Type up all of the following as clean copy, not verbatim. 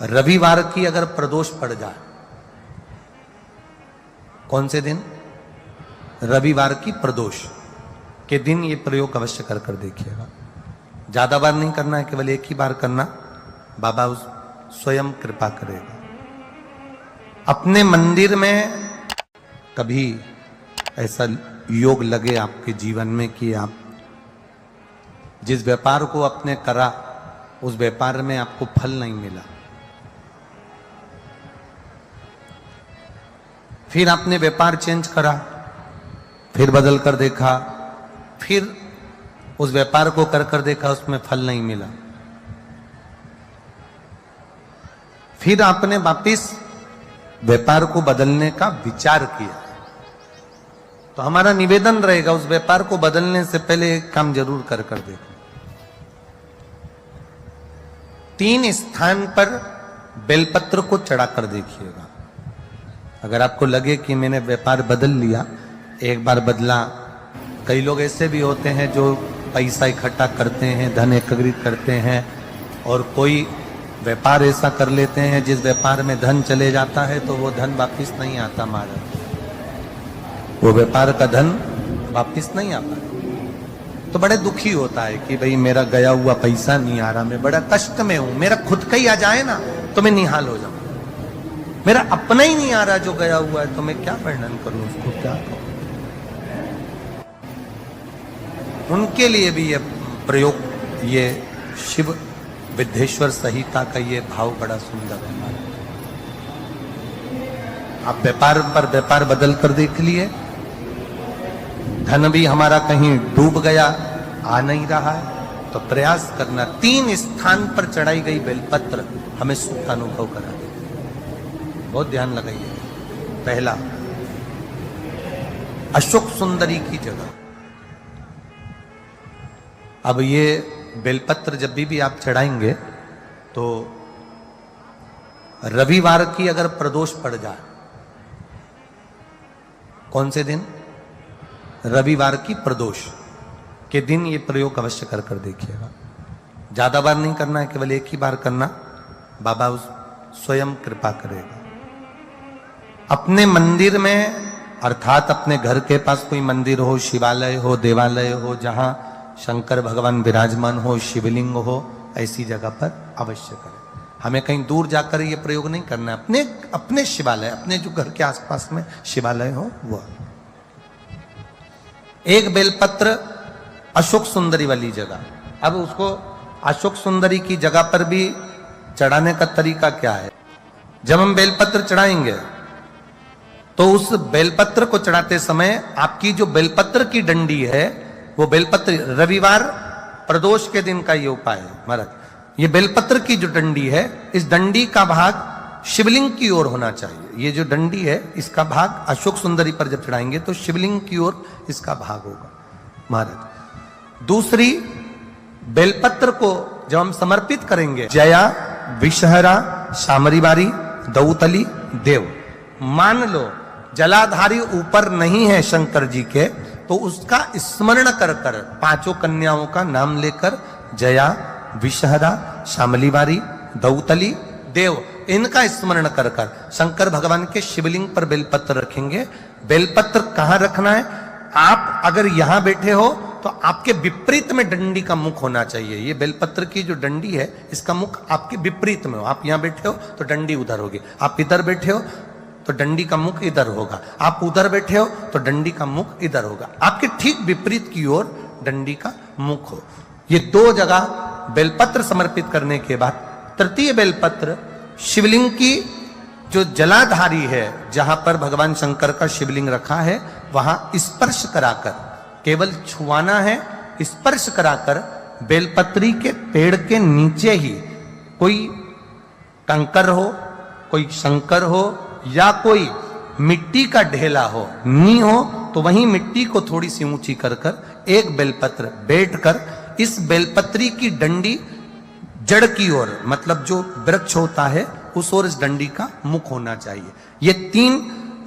रविवार की अगर प्रदोष पड़ जाए, कौन से दिन? रविवार की प्रदोष के दिन ये प्रयोग अवश्य कर देखिएगा। ज्यादा बार नहीं करना है, केवल एक ही बार करना, बाबा उस स्वयं कृपा करेगा। अपने मंदिर में कभी ऐसा योग लगे आपके जीवन में कि आप जिस व्यापार को आपने करा उस व्यापार में आपको फल नहीं मिला, फिर आपने व्यापार चेंज करा, फिर बदल कर देखा, फिर उस व्यापार को कर देखा, उसमें फल नहीं मिला, फिर आपने वापिस व्यापार को बदलने का विचार किया, तो हमारा निवेदन रहेगा उस व्यापार को बदलने से पहले एक काम जरूर कर देखो। 3 स्थान पर बेलपत्र को चढ़ाकर देखिएगा। अगर आपको लगे कि मैंने व्यापार बदल लिया, एक बार बदला, कई लोग ऐसे भी होते हैं जो पैसा इकट्ठा करते हैं, धन एकत्रित करते हैं, और कोई व्यापार ऐसा कर लेते हैं जिस व्यापार में धन चले जाता है तो वो धन वापिस नहीं आता, महाराज, वो व्यापार का धन वापिस नहीं आता, तो बड़े दुखी होता है कि भाई मेरा गया हुआ पैसा नहीं आ रहा, मैं बड़ा कष्ट में हूं, मेरा खुद का ही आ जाए ना तो मैं निहाल हो जाऊं, मेरा अपना ही नहीं आ रहा जो गया हुआ है, तो मैं क्या वर्णन करूं उसको, क्या कहूं। उनके लिए भी ये प्रयोग, ये शिव विद्येश्वर संहिता का ये भाव बड़ा सुंदर है हमारा। आप व्यापार पर व्यापार बदल कर देख लिए, धन भी हमारा कहीं डूब गया, आ नहीं रहा है, तो प्रयास करना 3 स्थान पर चढ़ाई गई बेलपत्र हमें सुख अनुभव करा दे। बहुत ध्यान लगाइए। पहला, अशोक सुंदरी की जगह। अब ये बेलपत्र जब भी आप चढ़ाएंगे तो रविवार की अगर प्रदोष पड़ जाए, कौन से दिन? रविवार की प्रदोष के दिन ये प्रयोग अवश्य कर देखिएगा। ज्यादा बार नहीं करना है, केवल एक ही बार करना, बाबा उस स्वयं कृपा करेगा। अपने मंदिर में, अर्थात अपने घर के पास कोई मंदिर हो, शिवालय हो, देवालय हो, जहां शंकर भगवान विराजमान हो, शिवलिंग हो, ऐसी जगह पर अवश्य करें। हमें कहीं दूर जाकर ये प्रयोग नहीं करना है, अपने शिवालय, अपने जो घर के आसपास में शिवालय हो वो। एक बेलपत्र अशोक सुंदरी वाली जगह। अब उसको अशोक सुंदरी की जगह पर भी चढ़ाने का तरीका क्या है? जब हम बेलपत्र चढ़ाएंगे तो उस बेलपत्र को चढ़ाते समय आपकी जो बेलपत्र की डंडी है, वो बेलपत्र, रविवार प्रदोष के दिन का ये उपाय है महाराज, ये बेलपत्र की जो डंडी है, इस डंडी का भाग शिवलिंग की ओर होना चाहिए। ये जो डंडी है, इसका भाग अशोक सुंदरी पर जब चढ़ाएंगे तो शिवलिंग की ओर इसका भाग होगा महाराज। दूसरी, बेलपत्र को जब हम समर्पित करेंगे, जया, विषहरा, शामरीवारी, दौतली, देव, मान लो जलाधारी ऊपर नहीं है शंकर जी के, तो उसका स्मरण कर 5 कन्याओं का नाम लेकर, जया, विषहरा, शामलीवारी, दौतली, देव, इनका स्मरण कर शंकर भगवान के शिवलिंग पर बेलपत्र रखेंगे। बेलपत्र कहां रखना है? आप अगर यहां बैठे हो तो आपके विपरीत में डंडी का मुख होना चाहिए। ये बेलपत्र की जो डंडी है, इसका मुख आपके विपरीत में हो। आप यहां बैठे हो तो डंडी उधर होगी, आप इधर बैठे हो तो डंडी का मुख इधर होगा, आप उधर बैठे हो तो डंडी का मुख इधर होगा, आपके ठीक विपरीत की ओर डंडी का मुख हो। ये 2 जगह बेलपत्र समर्पित करने के बाद, तृतीय बेलपत्र शिवलिंग की जो जलाधारी है, जहां पर भगवान शंकर का शिवलिंग रखा है, वहां स्पर्श कराकर, केवल छुआना है, स्पर्श कराकर बेलपत्री के पेड़ के नीचे ही कोई कंकर हो, कोई शंकर हो, या कोई मिट्टी का ढेला हो, नी हो, तो वहीं मिट्टी को थोड़ी सी ऊंची कर एक बेलपत्र बैठकर इस बेलपत्री की डंडी जड़ की ओर, मतलब जो वृक्ष होता है उस ओर इस डंडी का मुख होना चाहिए। ये 3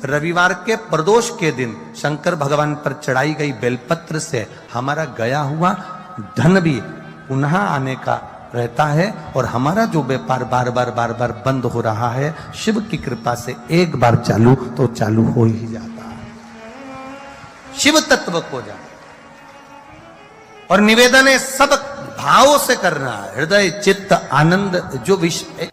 रविवार के प्रदोष के दिन शंकर भगवान पर चढ़ाई गई बेलपत्र से हमारा गया हुआ धन भी पुनः आने का रहता है और हमारा जो व्यापार बार बार बंद हो रहा है, शिव की कृपा से एक बार चालू तो चालू हो ही जाता है, शिव तत्व को जाए। और निवेदन है सब भाव से करना है, हृदय चित्त आनंद जो विषय।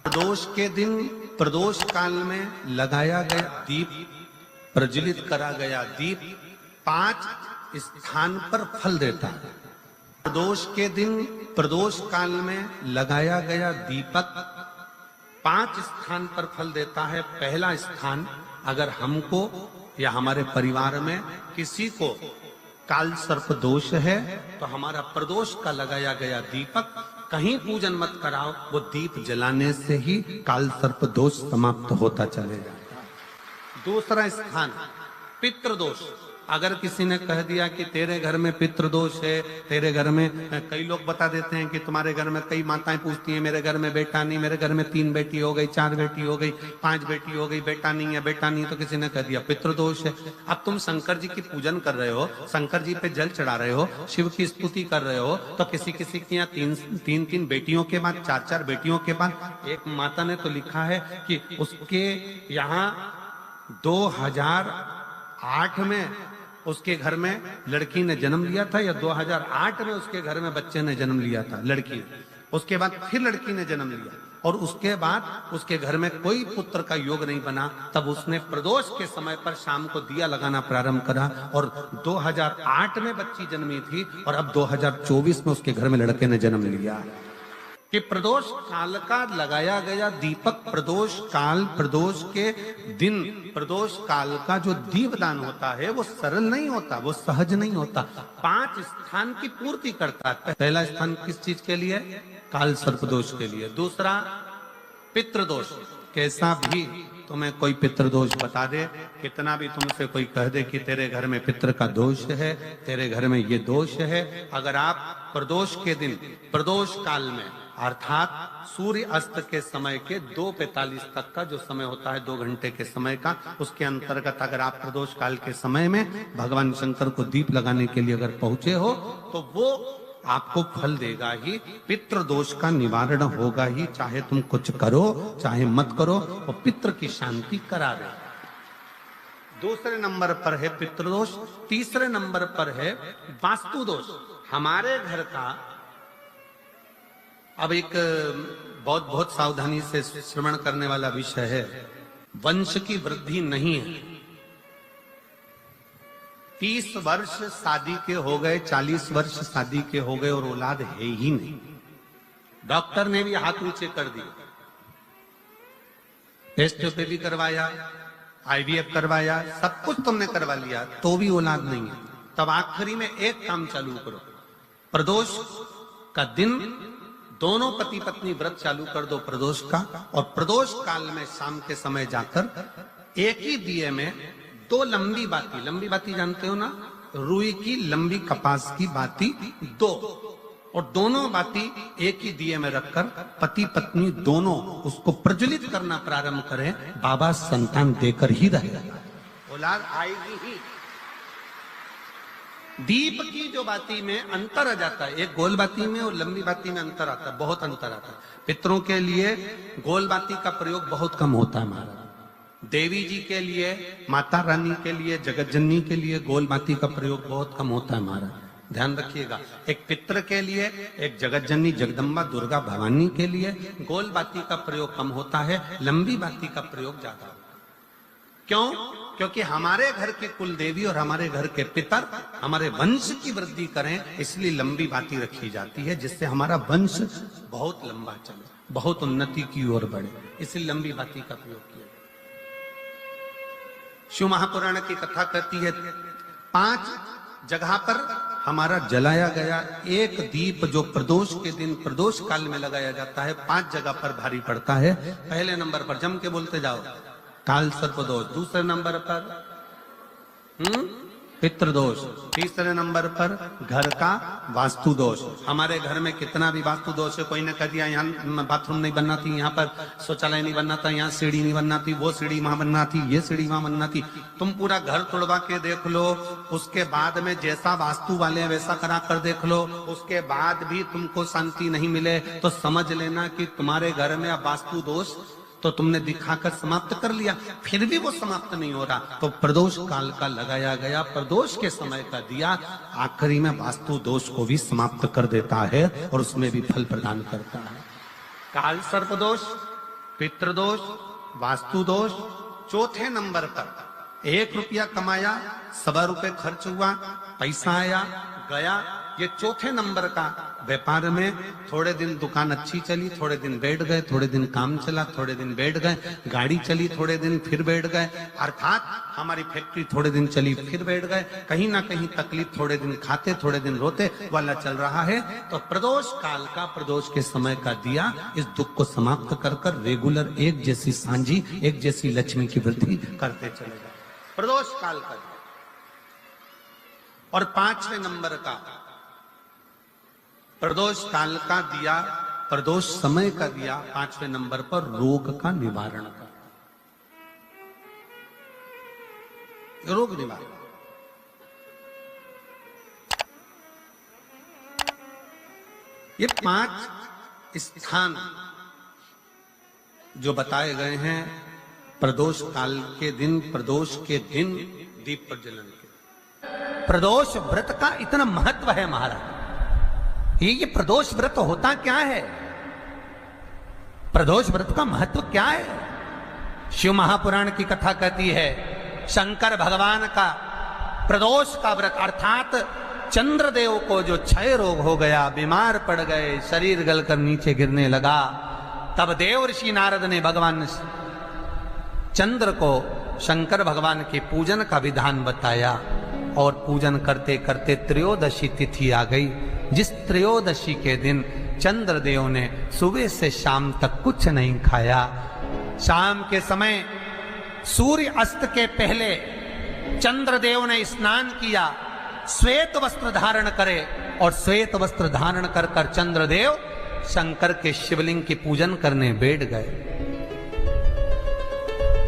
प्रदोष के दिन प्रदोष काल में लगाया गया दीप, प्रज्वलित करा गया दीप 5 स्थान पर फल देता है। प्रदोष के दिन प्रदोष काल में लगाया गया दीपक 5 स्थान पर फल देता है। पहला स्थान, अगर हमको या हमारे परिवार में किसी को काल सर्प दोष है तो हमारा प्रदोष का लगाया गया दीपक कहीं पूजन मत कराओ, वो दीप जलाने से ही काल सर्प दोष समाप्त होता चले जाता है। दूसरा स्थान पितृदोष, अगर किसी ने कह दिया कि तेरे घर में पितृदोष है, तेरे घर में, कई लोग बता देते हैं कि तुम्हारे घर में, कई माताएं पूछती हैं मेरे घर में बेटा नहीं, मेरे घर में 3 बेटी हो गई, 4 बेटी हो गई, 5 बेटी हो गई, बेटा नहीं है, बेटा नहीं, तो किसी ने कह दिया पितृदोष है। अब तुम शंकर जी की पूजन कर रहे हो, शंकर जी पे जल चढ़ा रहे हो, शिव की स्तुति कर रहे हो, तो किसी किसी की यहाँ 3 बेटियों के बाद, 4 बेटियों के बाद, एक माता ने तो लिखा है कि उसके यहाँ 2008 में उसके घर में लड़की ने जन्म लिया था, या 2008 में उसके घर में बच्चे ने जन्म लिया था, लड़की। उसके बाद फिर लड़की ने जन्म लिया और उसके बाद उसके घर में कोई पुत्र का योग नहीं बना। तब उसने प्रदोष के समय पर शाम को दिया लगाना प्रारंभ करा और 2008 में बच्ची जन्मी थी और अब 2024 में उसके घर में लड़के ने जन्म लिया। कि प्रदोष काल का लगाया गया दीपक, प्रदोष काल, प्रदोष के दिन, प्रदोष काल का जो दीपदान होता है वो सरल नहीं होता, वो सहज नहीं होता। 5 स्थान की पूर्ति करता है। पहला स्थान किस चीज के लिए? काल सर्पदोष के लिए। दूसरा पितृदोष, कैसा भी तुम्हें कोई पितृदोष बता दे, कितना भी तुमसे कोई कह दे कि तेरे घर में पितृ का दोष है, तेरे घर में ये दोष है, अगर आप प्रदोष के दिन, प्रदोष काल में, अर्थात सूर्य अस्त के समय के 2:45 तक का जो समय होता है, 2 घंटे के समय का, उसके अंतर्गत अगर आप प्रदोष काल के समय में भगवान शंकर को दीप लगाने के लिए अगर पहुंचे हो तो वो आपको फल देगा ही, पितृदोष का निवारण होगा ही, चाहे तुम कुछ करो चाहे मत करो, और पितृ की शांति करा दे। दूसरे नंबर पर है पितृदोष। तीसरे नंबर पर है वास्तु दोष। हमारे घर का, अब एक बहुत सावधानी से श्रवण करने वाला विषय है, वंश की वृद्धि नहीं है। 30 वर्ष शादी के हो गए, 40 वर्ष शादी के हो गए और औलाद है ही नहीं। डॉक्टर ने भी हाथ ऊंचे कर दिए, टेस्ट पे भी करवाया, IVF करवाया, सब कुछ तुमने करवा लिया, तो भी औलाद नहीं है। तब आखिरी में एक काम चालू करो, प्रदोष का दिन दोनों पति पत्नी व्रत चालू कर दो प्रदोष का, और प्रदोष काल में शाम के समय जाकर एक ही दिए में 2 लंबी बाती जानते हो ना, रुई की लंबी कपास की बाती 2, और दोनों बाती एक ही दिए में रखकर पति पत्नी दोनों उसको प्रज्वलित करना प्रारंभ करें। बाबा संतान देकर ही रहेगा, औलाद आएगी ही। दीप की जो बाती में अंतर आ जाता है, एक गोल बाती में और लंबी बाती में अंतर आता है, बहुत अंतर आता है। पितरों के लिए गोल बाती का प्रयोग बहुत कम होता है महाराज। देवी जी के लिए, माता रानी के लिए, जगत जननी के लिए गोल बाती का प्रयोग बहुत कम होता है महाराज, ध्यान रखिएगा। एक पितर के लिए, एक जगत जननी जगदम्बा दुर्गा भवानी के लिए गोल बाती का प्रयोग कम होता है, लंबी बाती का प्रयोग ज्यादा होता है। क्यों? क्योंकि हमारे घर के कुल देवी और हमारे घर के पितर हमारे वंश की वृद्धि करें, इसलिए लंबी बाती रखी जाती है, जिससे हमारा वंश बहुत लंबा चले, बहुत उन्नति की ओर बढ़े, इसलिए लंबी बाती का प्रयोग किया। शिव महापुराण की कथा कहती है 5 जगह पर हमारा जलाया गया एक दीप जो प्रदोष के दिन प्रदोष काल में लगाया जाता है, 5 जगह पर भारी पड़ता है। पहले नंबर पर जम के बोलते जाओ, काल सर्पदोष। दूसरे नंबर पर पितृदोष। तीसरे नंबर पर घर का वास्तु दोष। हमारे घर में कितना भी वास्तु दोष है, कोई ने कह दिया यहाँ बाथरूम नहीं बनना थी, यहाँ पर शौचालय नहीं बनना था, यहाँ सीढ़ी नहीं बनना थी, वो सीढ़ी वहां बनना थी, ये सीढ़ी वहां बनना थी। तुम पूरा घर तोड़वा के देख लो, उसके बाद में जैसा वास्तु वाले हैं वैसा करा कर देख लो, उसके बाद भी तुमको शांति नहीं मिले तो समझ लेना कि तुम्हारे घर में अब वास्तु दोष तो तुमने दिखाकर समाप्त कर लिया, फिर भी वो समाप्त नहीं हो रहा तो प्रदोष काल का लगाया गया प्रदोष के समय का दिया आखिरी में वास्तु दोष को भी समाप्त कर देता है और उसमें भी फल प्रदान करता है। काल सर्प दोष, पितृदोष, वास्तु दोष। चौथे नंबर पर 1 रुपया कमाया, 1.25 रुपए खर्च हुआ, पैसा आया गया। ये चौथे नंबर का व्यापार में थोड़े दिन दुकान अच्छी चली, थोड़े दिन बैठ गए, थोड़े दिन काम चला, थोड़े दिन बैठ गए, गाड़ी चली थोड़े दिन फिर बैठ गए, अर्थात हमारी फैक्ट्री थोड़े दिन चली फिर बैठ गए, कहीं ना कहीं तकलीफ, थोड़े दिन खाते थोड़े दिन रोते वाला चल रहा है। तो प्रदोष काल का, प्रदोष के समय का दिया इस दुख को समाप्त कर कर रेगुलर एक जैसी सांझी, एक जैसी लक्ष्मी की वृद्धि करते चले गए। प्रदोष काल का दिया। और 5वें नंबर का प्रदोष काल का दिया, प्रदोष समय का दिया 5वें नंबर पर रोग का निवारण का, रोग निवारण। ये 5 स्थान जो बताए गए हैं प्रदोष काल के दिन, प्रदोष के दिन दीप प्रज्वलन के। प्रदोष व्रत का इतना महत्व है महाराज। ये प्रदोष व्रत होता क्या है, प्रदोष व्रत का महत्व क्या है? शिव महापुराण की कथा कहती है शंकर भगवान का प्रदोष का व्रत, अर्थात चंद्रदेव को जो क्षय रोग हो गया, बीमार पड़ गए, शरीर गलकर नीचे गिरने लगा, तब देव ऋषि नारद ने भगवान चंद्र को शंकर भगवान के पूजन का विधान बताया और पूजन करते करते त्रयोदशी तिथि आ गई। जिस त्रयोदशी के दिन चंद्रदेव ने सुबह से शाम तक कुछ नहीं खाया, शाम के समय सूर्य अस्त के पहले चंद्रदेव ने स्नान किया, श्वेत वस्त्र धारण करे और श्वेत वस्त्र धारण कर कर चंद्रदेव शंकर के शिवलिंग की पूजन करने बैठ गए।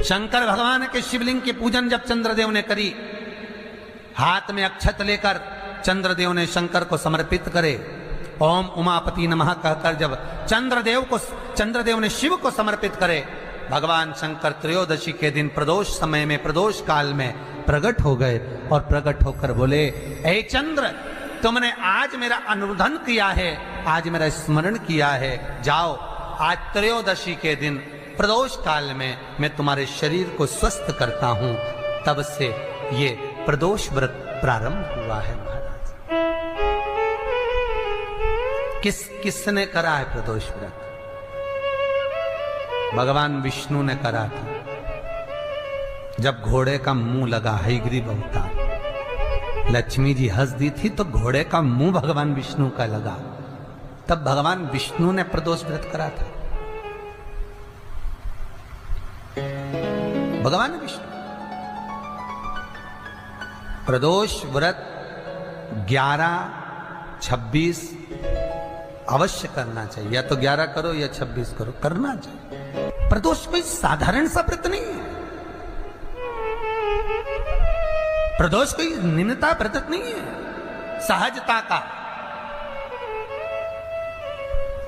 शंकर भगवान के शिवलिंग की पूजन जब चंद्रदेव ने करी, हाथ में अक्षत लेकर चंद्रदेव ने शंकर को समर्पित करे, ओम उमापति नमः कहकर जब चंद्रदेव ने शिव को समर्पित करे, भगवान शंकर त्रयोदशी के दिन प्रदोष समय में, प्रदोष काल में प्रकट हो गए और प्रकट होकर बोले, हे चंद्र, तुमने आज मेरा अनुरोधन किया है, आज मेरा स्मरण किया है, जाओ आज त्रयोदशी के दिन प्रदोष काल में मैं तुम्हारे शरीर को स्वस्थ करता हूं। तब से ये प्रदोष व्रत प्रारंभ हुआ है महाराज। किसने करा है प्रदोष व्रत? भगवान विष्णु ने करा था। जब घोड़े का मुंह लगा हयग्रीव अवतार, लक्ष्मी जी हंस दी थी तो घोड़े का मुंह भगवान विष्णु का लगा, तब भगवान विष्णु ने प्रदोष व्रत करा था। भगवान विष्णु प्रदोष व्रत 11, 26 अवश्य करना चाहिए, या तो 11 करो या 26 करो, करना चाहिए। प्रदोष कोई साधारण सा व्रत नहीं है, प्रदोष कोई निम्नता व्रत नहीं है, सहजता का।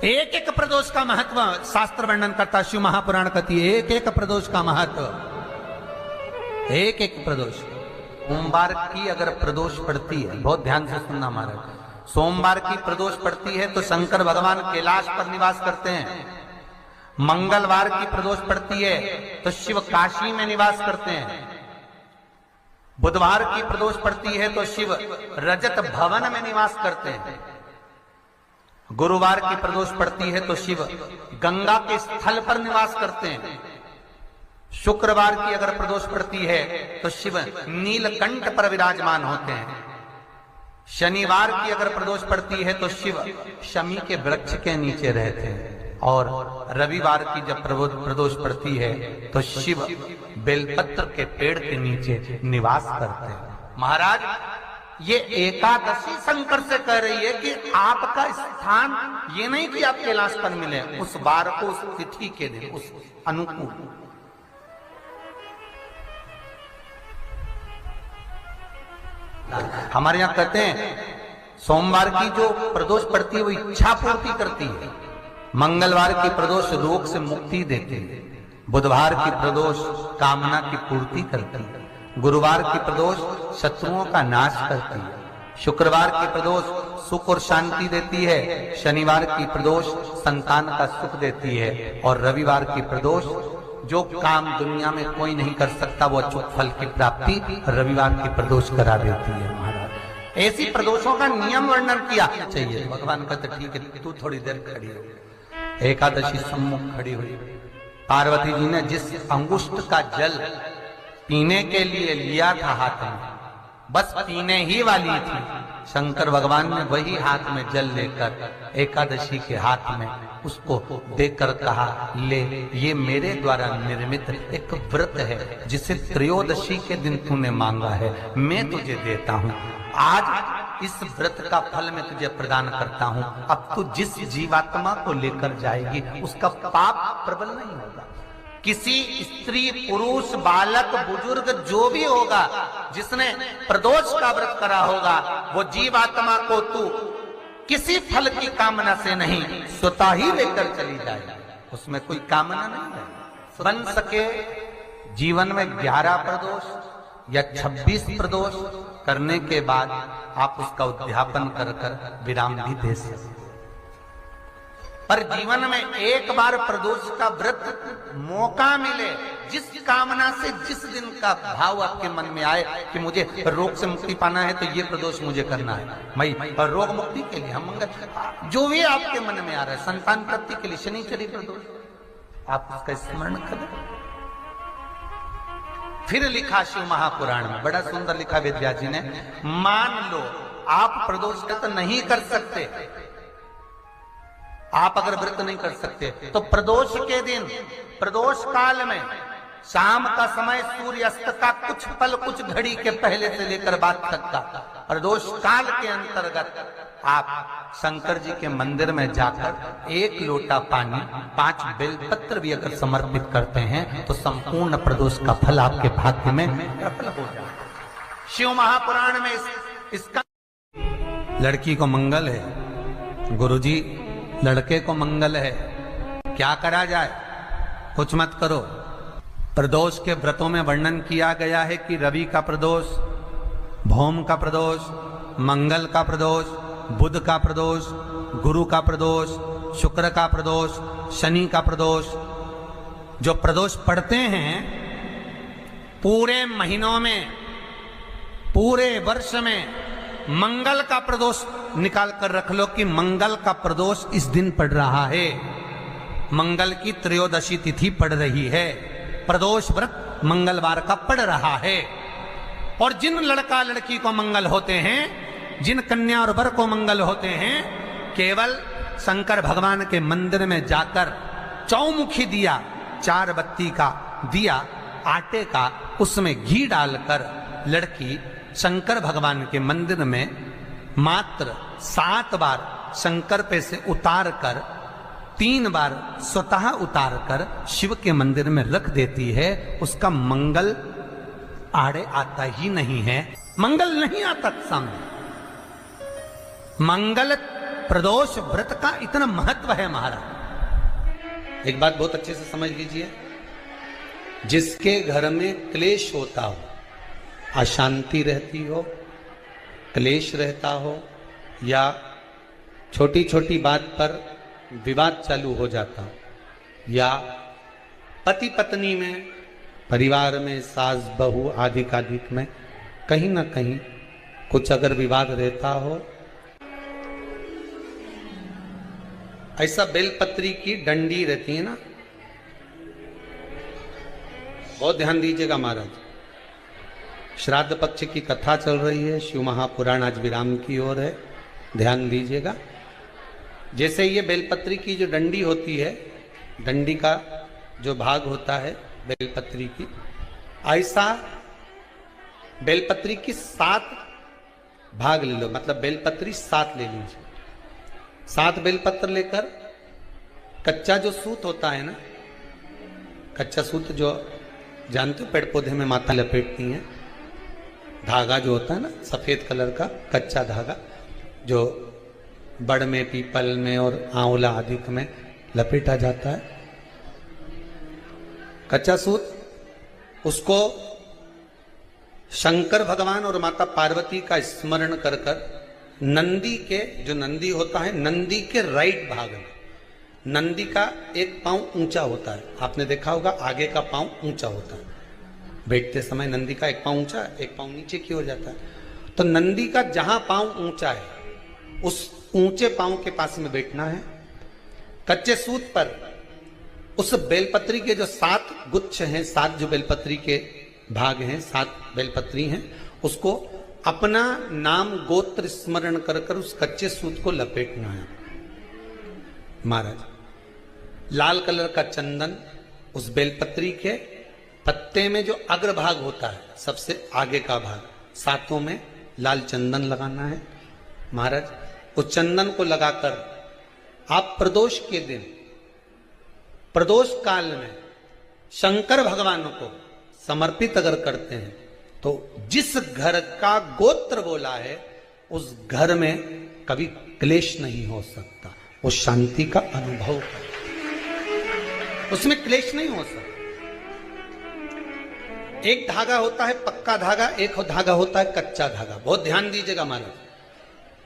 एक एक प्रदोष का महत्व शास्त्र वर्णन करता, शिव महापुराण कहती है एक एक प्रदोष का महत्व, एक एक प्रदोष। सोमवार की अगर प्रदोष पड़ती है, बहुत ध्यान से सुनना महाराज, सोमवार की प्रदोष पड़ती है तो शंकर भगवान कैलाश पर निवास करते हैं। मंगलवार की प्रदोष पड़ती है तो शिव काशी में निवास करते हैं। बुधवार की प्रदोष पड़ती है तो शिव रजत भवन में निवास करते हैं। गुरुवार की प्रदोष पड़ती है तो शिव गंगा के स्थल पर निवास करते हैं। शुक्रवार की अगर प्रदोष पड़ती है तो शिव नीलकंठ पर विराजमान होते हैं। शनिवार की अगर प्रदोष पड़ती है तो शिव शमी के वृक्ष के नीचे रहते हैं। और रविवार की जब प्रदोष पड़ती है तो शिव बेलपत्र के पेड़ के नीचे निवास करते हैं। महाराज ये एकादशी शंकर से कह रही है कि आपका स्थान ये नहीं कि आप कैलाश पर मिले, उस बार को, उस तिथि के दिन, उस अनुकूल। हमारे यहां कहते हैं सोमवार की जो प्रदोष पड़ती है वो इच्छा पूर्ति करती है, मंगलवार की प्रदोष रोग से मुक्ति देती है, बुधवार की प्रदोष कामना की पूर्ति करती है, गुरुवार की प्रदोष शत्रुओं का नाश करती है, शुक्रवार की प्रदोष सुख और शांति देती है, शनिवार की प्रदोष संतान का सुख देती है, और रविवार की प्रदोष जो काम दुनिया में कोई नहीं कर सकता वो अचूक फल की प्राप्ति रविवार की प्रदोष करा देती है। महाराज ऐसी प्रदोषों का नियम वर्णन किया चाहिए। भगवान कहते ठीक है तू थोड़ी देर खड़ी हो। एकादशी सम्मुख खड़ी हुई, पार्वती जी ने जिस अंगुष्ठ का जल पीने के लिए लिया था हाथ में, बस पीने ही वाली थी, शंकर भगवान ने वही हाथ में जल लेकर एकादशी के हाथ में उसको देकर कहा ले, ये मेरे द्वारा निर्मित एक व्रत है जिसे त्रयोदशी के दिन तूने मांगा है, मैं तुझे देता हूँ। आज इस व्रत का फल मैं तुझे प्रदान करता हूँ। अब तू जिस जीवात्मा को लेकर जाएगी उसका पाप प्रबल नहीं होगा। किसी स्त्री, पुरुष, बालक, बुजुर्ग जो भी होगा जिसने प्रदोष का व्रत करा होगा, वो जीवात्मा को तू किसी फल की कामना से नहीं स्वतः ही लेकर चली जाएगी। उसमें कोई कामना नहीं है। बन सके जीवन में 11 प्रदोष या 26 प्रदोष करने के बाद आप उसका उद्यापन कर विराम भी दे सकते, पर जीवन में एक बार प्रदोष का व्रत मौका मिले, जिस कामना से जिस दिन का भाव आपके मन में आए कि मुझे रोग से मुक्ति पाना है तो ये प्रदोष मुझे करना है, मैं रोग मुक्ति के लिए, हम मंगल, जो भी आपके मन में आ रहा है, संतान प्राप्ति के लिए शनिचरी प्रदोष, आप उसका स्मरण करें। फिर लिखा शिव महापुराण में, बड़ा सुंदर लिखा वेदव्यास जी ने, मान लो आप प्रदोष का तो नहीं कर सकते, आप अगर व्रत नहीं कर सकते तो प्रदोष के दिन, प्रदोष काल में शाम का समय सूर्यास्त का कुछ पल, कुछ घड़ी के पहले से लेकर बाद तक का प्रदोष काल के अंतर्गत आप शंकर जी के मंदिर में जाकर 1 लोटा पानी, 5 बेलपत्र भी अगर समर्पित करते हैं तो संपूर्ण प्रदोष का फल आपके भाग्य में प्रबल हो जाए। शिव महापुराण में इसका लड़की को मंगल है, गुरुजी लड़के को मंगल है, क्या करा जाए? कुछ मत करो। प्रदोष के व्रतों में वर्णन किया गया है कि रवि का प्रदोष, भौम का प्रदोष, मंगल का प्रदोष, बुध का प्रदोष, गुरु का प्रदोष, शुक्र का प्रदोष, शनि का प्रदोष। जो प्रदोष पढ़ते हैं पूरे महीनों में, पूरे वर्ष में मंगल का प्रदोष निकाल कर रख लो कि मंगल का प्रदोष इस दिन पड़ रहा है, मंगल की त्रयोदशी तिथि पड़ रही है, प्रदोष व्रत मंगलवार का पड़ रहा है। और जिन लड़का लड़की को मंगल होते हैं, जिन कन्या और वर को मंगल होते हैं, केवल शंकर भगवान के मंदिर में जाकर चौमुखी दिया, 4 बत्ती का दिया आटे का, उसमें घी डालकर लड़की शंकर भगवान के मंदिर में मात्र 7 बार शंकर पे से उतार कर, 3 बार स्वतः उतार कर शिव के मंदिर में रख देती है। उसका मंगल आड़े आता ही नहीं है, मंगल नहीं आता सामने। मंगल प्रदोष व्रत का इतना महत्व है महाराज। एक बात बहुत अच्छे से समझ लीजिए, जिसके घर में क्लेश होता हो, अशांति रहती हो, क्लेश रहता हो, या छोटी छोटी बात पर विवाद चालू हो जाता हो, या पति पत्नी में, परिवार में, सास बहू आदि में कहीं ना कहीं कुछ अगर विवाद रहता हो, ऐसा बेलपत्री की डंडी रहती है ना, बहुत ध्यान दीजिएगा महाराज। श्राद्ध पक्ष की कथा चल रही है, शिव महापुराण आज विराम की ओर है, ध्यान दीजिएगा। जैसे ये बेलपत्री की जो डंडी होती है, डंडी का जो भाग होता है बेलपत्री की, ऐसा बेलपत्री की 7 भाग ले लो, मतलब बेलपत्री 7 ले लीजिए। 7 बेलपत्र लेकर कच्चा जो सूत होता है ना, कच्चा सूत जो जानते हो पेड़ पौधे में माता लपेटती हैं, धागा जो होता है ना सफेद कलर का कच्चा धागा, जो बड़ में, पीपल में और आंवला आदि में लपेटा जाता है, कच्चा सूत, उसको शंकर भगवान और माता पार्वती का स्मरण कर कर नंदी के, जो नंदी होता है, नंदी के राइट भाग में, नंदी का एक पांव ऊंचा होता है, आपने देखा होगा आगे का पांव ऊंचा होता है, बैठते समय नंदी का एक पांव ऊंचा, एक पांव नीचे की हो जाता है। तो नंदी का जहां पांव ऊंचा है उस ऊंचे पांव के पास में बैठना है। कच्चे सूत पर उस बेलपत्री के जो 7 गुच्छ हैं, 7 जो बेलपत्री के भाग हैं, 7 बेलपत्री हैं, उसको अपना नाम गोत्र स्मरण कर कर उस कच्चे सूत को लपेटना है। महाराज लाल कलर का चंदन उस बेलपत्री के पत्ते में जो अग्रभाग होता है, सबसे आगे का भाग, 7 में लाल चंदन लगाना है। महाराज उस चंदन को लगाकर आप प्रदोष के दिन, प्रदोष काल में शंकर भगवान को समर्पित अगर करते हैं तो जिस घर का गोत्र बोला है उस घर में कभी क्लेश नहीं हो सकता, वो शांति का अनुभव कर, उसमें क्लेश नहीं हो सकता। एक धागा होता है पक्का धागा, एक धागा होता है कच्चा धागा। बहुत ध्यान दीजिएगा महाराज,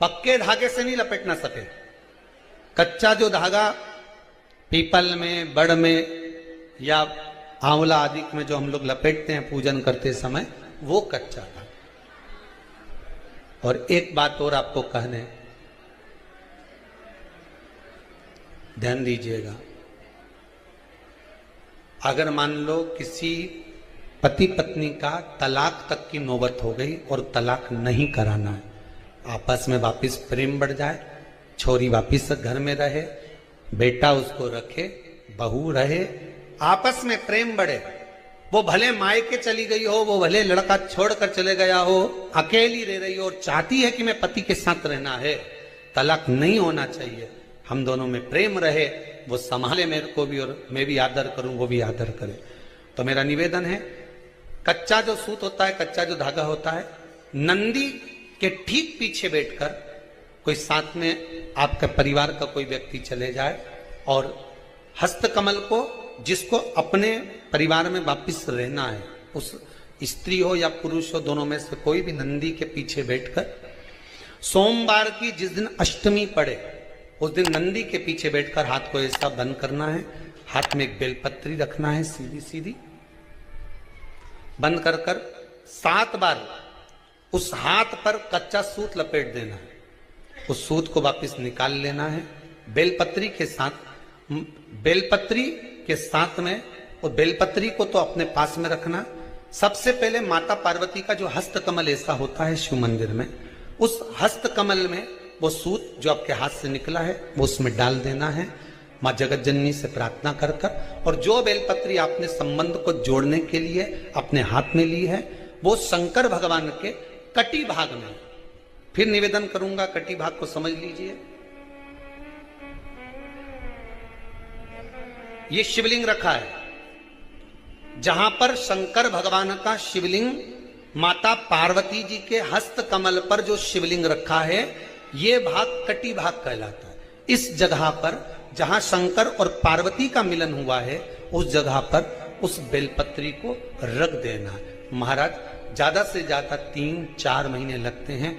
पक्के धागे से नहीं लपेटना सफेद, कच्चा जो धागा पीपल में, बड़ में या आंवला आदि में जो हम लोग लपेटते हैं पूजन करते समय, वो कच्चा धागा। और एक बात और आपको कहने, ध्यान दीजिएगा, अगर मान लो किसी पति पत्नी का तलाक तक की नौबत हो गई और तलाक नहीं कराना है, आपस में वापिस प्रेम बढ़ जाए, छोरी वापिस घर में रहे, बेटा उसको रखे, बहू रहे, आपस में प्रेम बढ़े, वो भले मायके चली गई हो, वो भले लड़का छोड़कर चले गया हो, अकेली रह रही हो और चाहती है कि मैं पति के साथ रहना है, तलाक नहीं होना चाहिए, हम दोनों में प्रेम रहे, वो संभाले मेरे को भी और मैं भी आदर करूं, वो भी आदर करे। तो मेरा निवेदन है, कच्चा जो सूत होता है, कच्चा जो धागा होता है, नंदी के ठीक पीछे बैठकर कोई साथ में आपका परिवार का कोई व्यक्ति चले जाए और हस्तकमल को, जिसको अपने परिवार में वापिस रहना है, उस स्त्री हो या पुरुष हो, दोनों में से कोई भी नंदी के पीछे बैठकर सोमवार की जिस दिन अष्टमी पड़े उस दिन नंदी के पीछे बैठकर हाथ को ऐसा बंद करना है, हाथ में एक बेलपत्री रखना है, सीधी सीधी बंद कर कर 7 बार उस हाथ पर कच्चा सूत लपेट देना है, उस सूत को वापस निकाल लेना है। बेलपत्री के साथ, बेलपत्री के साथ में, और बेलपत्री को तो अपने पास में रखना। सबसे पहले माता पार्वती का जो हस्तकमल ऐसा होता है शिव मंदिर में, उस हस्तकमल में वो सूत जो आपके हाथ से निकला है वो उसमें डाल देना है, माँ जगत जननी से प्रार्थना कर कर, और जो बेलपत्री आपने संबंध को जोड़ने के लिए अपने हाथ में ली है वो शंकर भगवान के कटी भाग में, फिर निवेदन करूंगा कटी भाग को समझ लीजिए। ये शिवलिंग रखा है, जहां पर शंकर भगवान का शिवलिंग, माता पार्वती जी के हस्त कमल पर जो शिवलिंग रखा है, ये भाग कटी भाग कहलाता है। इस जगह पर जहां शंकर और पार्वती का मिलन हुआ है, उस जगह पर उस बेलपत्री को रख देना। महाराज ज्यादा से ज्यादा 3-4 महीने लगते हैं।